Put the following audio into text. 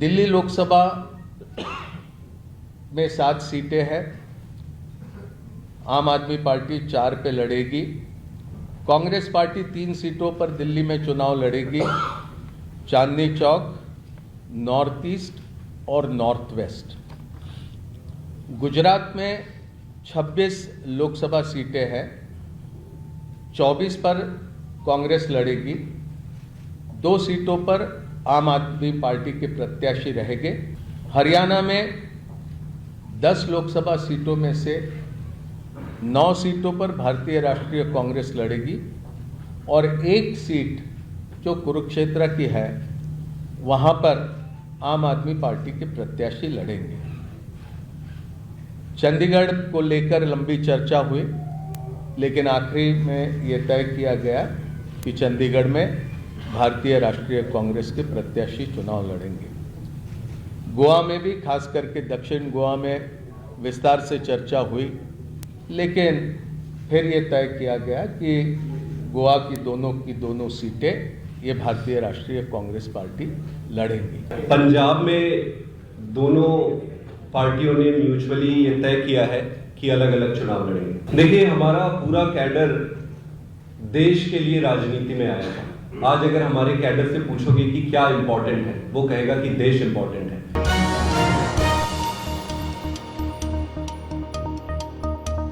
दिल्ली लोकसभा में 7 सीटें हैं। आम आदमी पार्टी 4 पे लड़ेगी। कांग्रेस पार्टी 3 सीटों पर दिल्ली में चुनाव लड़ेगी, चांदनी चौक, नॉर्थ ईस्ट और नॉर्थ वेस्ट। गुजरात में 26 लोकसभा सीटें हैं, 24 पर कांग्रेस लड़ेगी, 2 सीटों पर आम आदमी पार्टी के प्रत्याशी रहेंगे। हरियाणा में 10 लोकसभा सीटों में से 9 सीटों पर भारतीय राष्ट्रीय कांग्रेस लड़ेगी और 1 सीट जो कुरुक्षेत्र की है वहां पर आम आदमी पार्टी के प्रत्याशी लड़ेंगे। चंडीगढ़ को लेकर लंबी चर्चा हुई, लेकिन आखिरी में यह तय किया गया कि चंडीगढ़ में भारतीय राष्ट्रीय कांग्रेस के प्रत्याशी चुनाव लड़ेंगे। गोवा में भी, खास करके दक्षिण गोवा में विस्तार से चर्चा हुई, लेकिन फिर ये तय किया गया कि गोवा की दोनों सीटें ये भारतीय राष्ट्रीय कांग्रेस पार्टी लड़ेंगी। पंजाब में दोनों पार्टियों ने म्यूचुअली ये तय किया है कि अलग अलग चुनाव लड़ेंगे। देखिए, हमारा पूरा कैडर देश के लिए राजनीति में आया था। आज अगर हमारे कैडर से पूछोगे कि क्या इंपॉर्टेंट है, वो कहेगा कि देश इंपॉर्टेंट है।